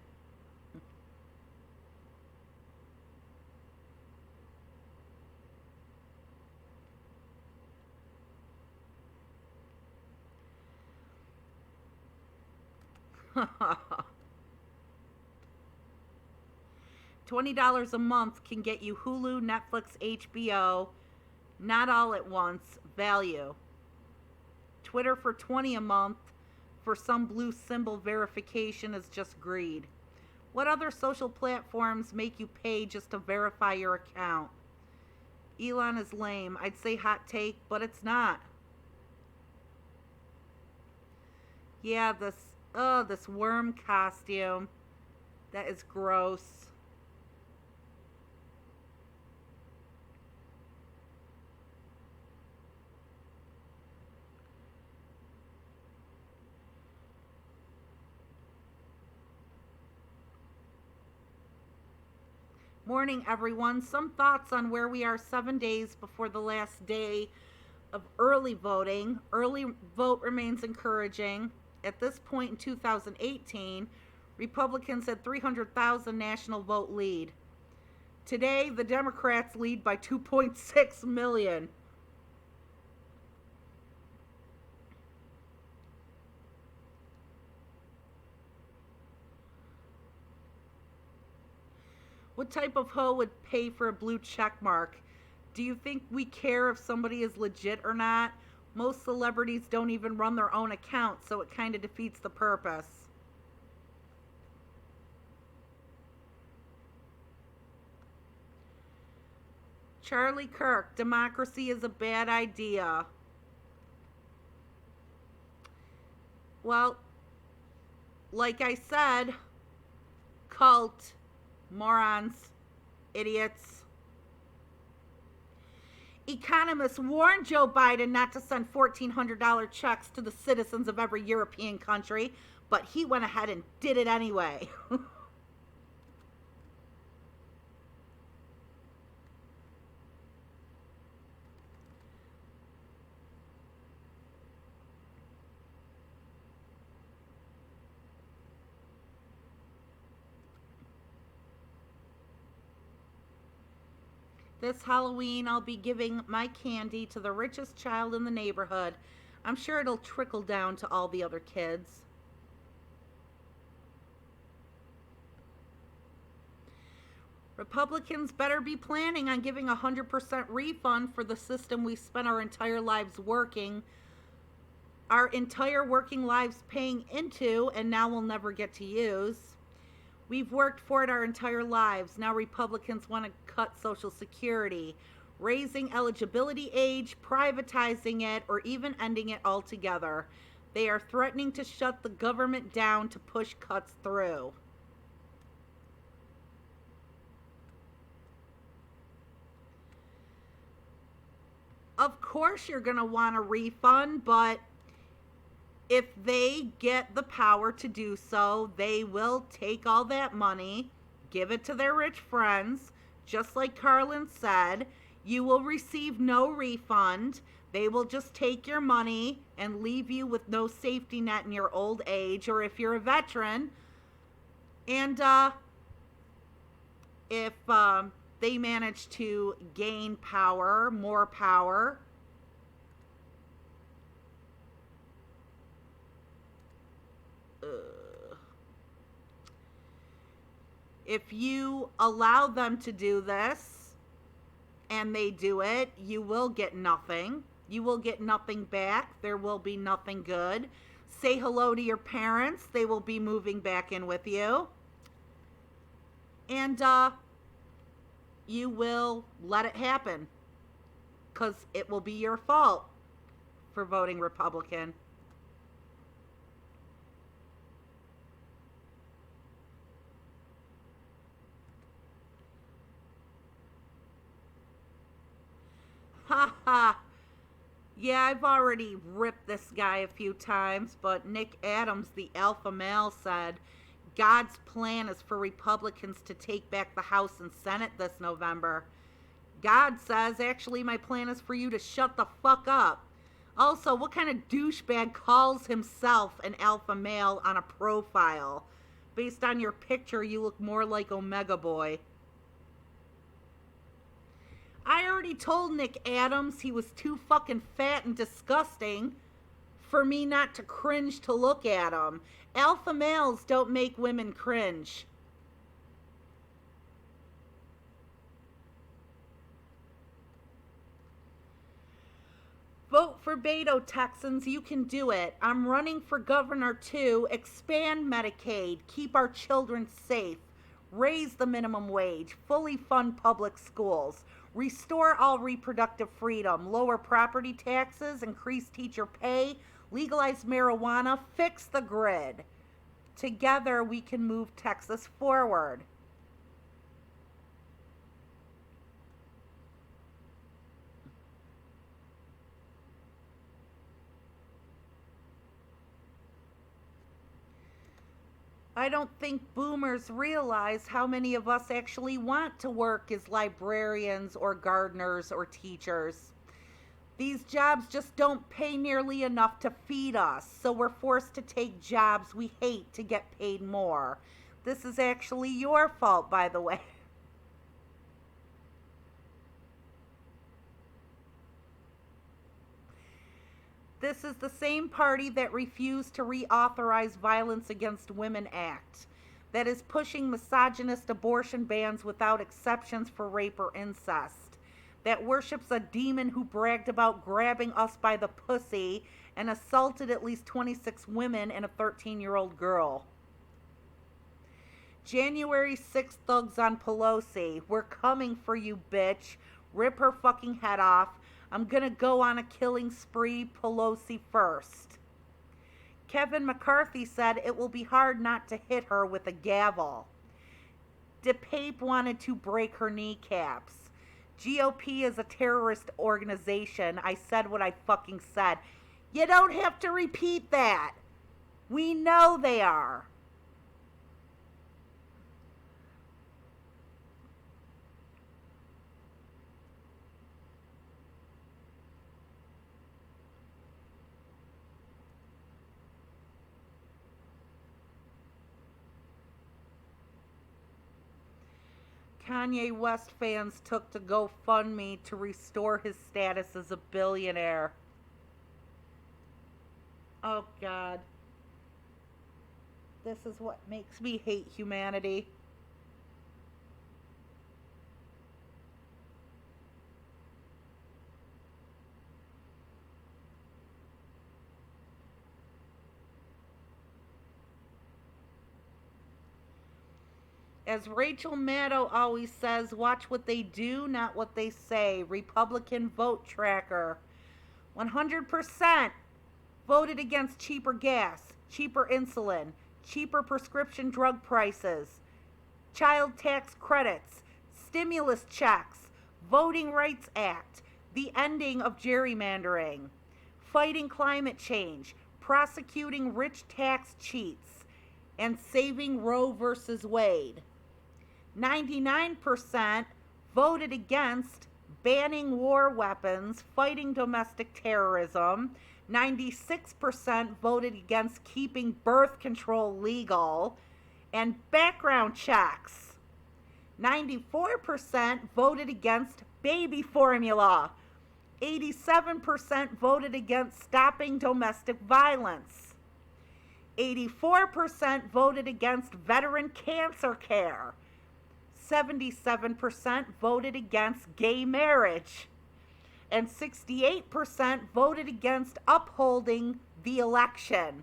$20 a month can get you Hulu, Netflix, HBO, not all at once, value. Twitter for $20 a month for some blue symbol verification is just greed. What other social platforms make you pay just to verify your account? Elon is lame. I'd say hot take, but it's not. Yeah, this worm costume. That is gross. Morning, everyone. Some thoughts on where we are 7 days before the last day of early voting. Early vote remains encouraging. At this point in 2018, Republicans had 300,000 national vote lead. Today, the Democrats lead by 2.6 million. What type of hoe would pay for a blue check mark? Do you think we care if somebody is legit or not? Most celebrities don't even run their own account, so it kind of defeats the purpose. Charlie Kirk, democracy is a bad idea. Well, like I said, cult, morons, idiots. Economists warned Joe Biden not to send $1,400 checks to the citizens of every European country, but he went ahead and did it anyway. This Halloween, I'll be giving my candy to the richest child in the neighborhood. I'm sure it'll trickle down to all the other kids. Republicans better be planning on giving a 100% refund for the system we spent our entire lives working, our entire working lives paying into, and now we'll never get to use. We've worked for it our entire lives. Now Republicans want to cut Social Security, raising eligibility age, privatizing it, or even ending it altogether. They are threatening to shut the government down to push cuts through. Of course you're going to want a refund, but if they get the power to do so, they will take all that money, give it to their rich friends. Just like Carlin said, you will receive no refund. They will just take your money and leave you with no safety net in your old age, or if you're a veteran. And if they manage to gain power, more power, if you allow them to do this and they do it, you will get nothing. You will get nothing back. There will be nothing good. Say hello to your parents. They will be moving back in with you. And you will let it happen because it will be your fault for voting Republican. Ha ha. Yeah, I've already ripped this guy a few times, but Nick Adams, the alpha male, said God's plan is for Republicans to take back the House and Senate this November. God says, actually, my plan is for you to shut the fuck up. Also, what kind of douchebag calls himself an alpha male on a profile? Based on your picture, you look more like Omega Boy. I already told Nick Adams he was too fucking fat and disgusting for me not to cringe to look at him. Alpha males don't make women cringe. Vote for Beto, Texans. You can do it. I'm running for governor too. Expand Medicaid. Keep our children safe. Raise the minimum wage. Fully fund public schools. Restore all reproductive freedom. Lower property taxes. Increase teacher pay. Legalize marijuana. Fix the grid. Together we can move Texas forward. I don't think boomers realize how many of us actually want to work as librarians or gardeners or teachers. These jobs just don't pay nearly enough to feed us, so we're forced to take jobs we hate to get paid more. This is actually your fault, by the way. This is the same party that refused to reauthorize Violence Against Women Act, that is pushing misogynist abortion bans without exceptions for rape or incest, that worships a demon who bragged about grabbing us by the pussy and assaulted at least 26 women and a 13-year-old girl. January 6th thugs on Pelosi. We're coming for you, bitch. Rip her fucking head off. I'm gonna go on a killing spree, Pelosi first. Kevin McCarthy said it will be hard not to hit her with a gavel. DePape wanted to break her kneecaps. GOP is a terrorist organization. I said what I fucking said. You don't have to repeat that. We know they are. Kanye West fans took to GoFundMe to restore his status as a billionaire. Oh, God. This is what makes me hate humanity. As Rachel Maddow always says, watch what they do, not what they say. Republican vote tracker. 100% voted against cheaper gas, cheaper insulin, cheaper prescription drug prices, child tax credits, stimulus checks, Voting Rights Act, the ending of gerrymandering, fighting climate change, prosecuting rich tax cheats, and saving Roe versus Wade. 99% voted against banning war weapons, fighting domestic terrorism. 96% voted against keeping birth control legal and background checks. 94% voted against baby formula. 87% voted against stopping domestic violence. 84% voted against veteran cancer care. 77% voted against gay marriage, and 68% voted against upholding the election.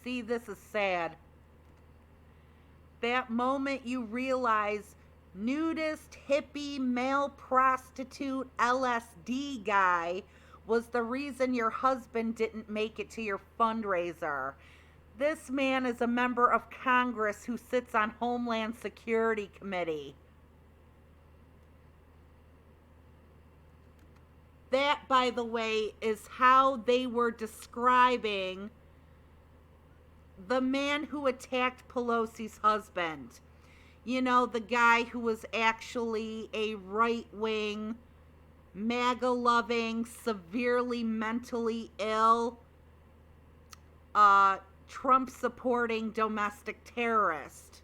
See, this is sad. That moment you realize nudist, hippie, male prostitute, LSD guy was the reason your husband didn't make it to your fundraiser. This man is a member of Congress who sits on Homeland Security Committee. That, by the way, is how they were describing the man who attacked Pelosi's husband. You know, the guy who was actually a right-wing, MAGA-loving, severely mentally ill, Trump-supporting domestic terrorist.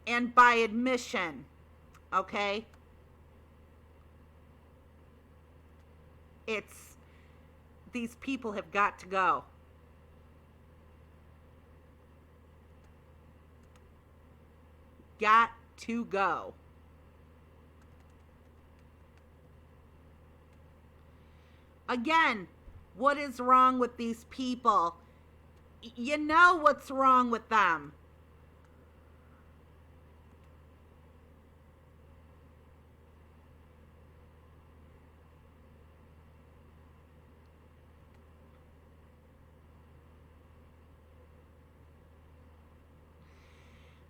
And by admission, okay, these people have got to go. Got to go. Again, what is wrong with these people? You know what's wrong with them.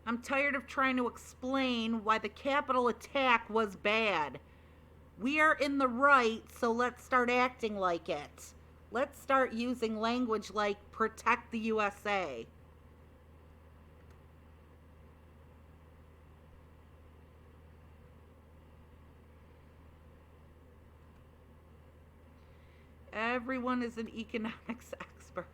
I'm tired of trying to explain why the Capitol attack was bad. We are in the right, so let's start acting like it. Let's start using language like protect the USA. Everyone is an economics expert.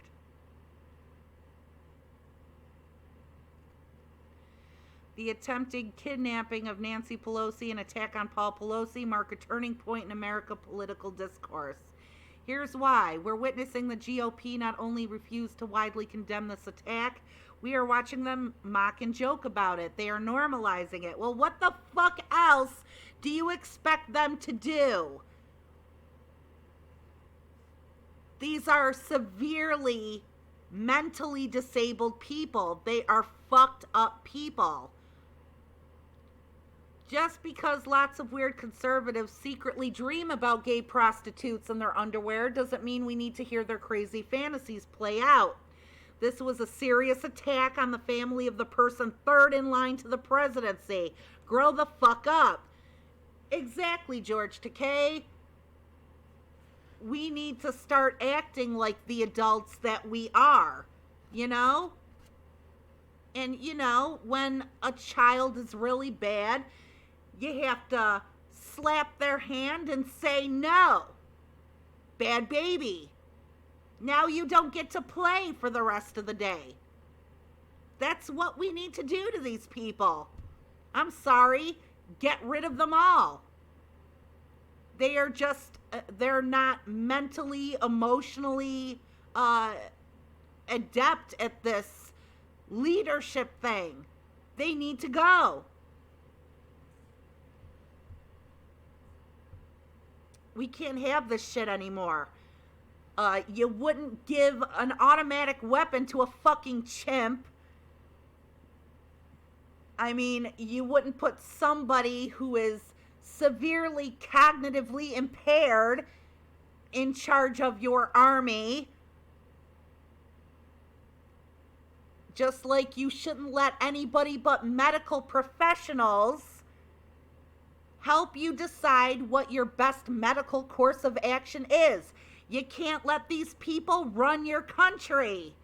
The attempted kidnapping of Nancy Pelosi and attack on Paul Pelosi mark a turning point in American political discourse. Here's why. We're witnessing the GOP not only refuse to widely condemn this attack, we are watching them mock and joke about it. They are normalizing it. Well, what the fuck else do you expect them to do? These are severely mentally disabled people. They are fucked up people. Just because lots of weird conservatives secretly dream about gay prostitutes in their underwear doesn't mean we need to hear their crazy fantasies play out. This was a serious attack on the family of the person third in line to the presidency. Grow the fuck up. Exactly, George Takei. We need to start acting like the adults that we are, you know? And, you know, when a child is really bad, you have to slap their hand and say, no, bad baby. Now you don't get to play for the rest of the day. That's what we need to do to these people. I'm sorry, get rid of them all. They are just, they're not mentally, emotionally adept at this leadership thing. They need to go. We can't have this shit anymore. You wouldn't give an automatic weapon to a fucking chimp. I mean, you wouldn't put somebody who is severely cognitively impaired in charge of your army. Just like you shouldn't let anybody but medical professionals help you decide what your best medical course of action is. You can't let these people run your country.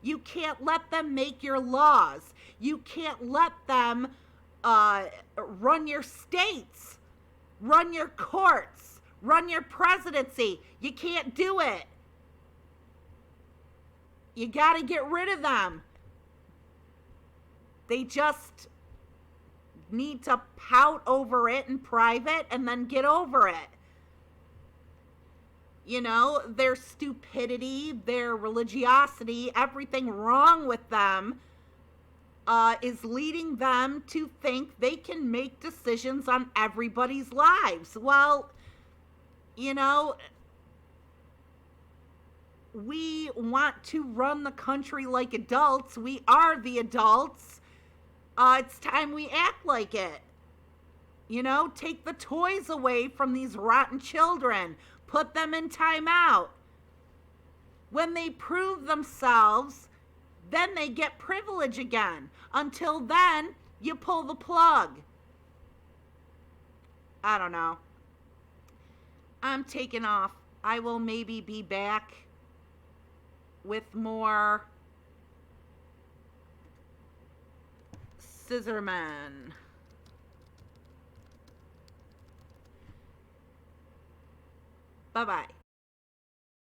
You can't let them make your laws. You can't let them run your states, run your courts, run your presidency. You can't do it. You got to get rid of them. They just need to pout over it in private and then get over it. You know, their stupidity, their religiosity, everything wrong with them is leading them to think they can make decisions on everybody's lives. Well, you know, we want to run the country like adults. We are the adults. It's time we act like it. You know, take the toys away from these rotten children. Put them in timeout. When they prove themselves, then they get privilege again. Until then, you pull the plug. I don't know. I'm taking off. I will maybe be back with more Scissorman. Bye-bye.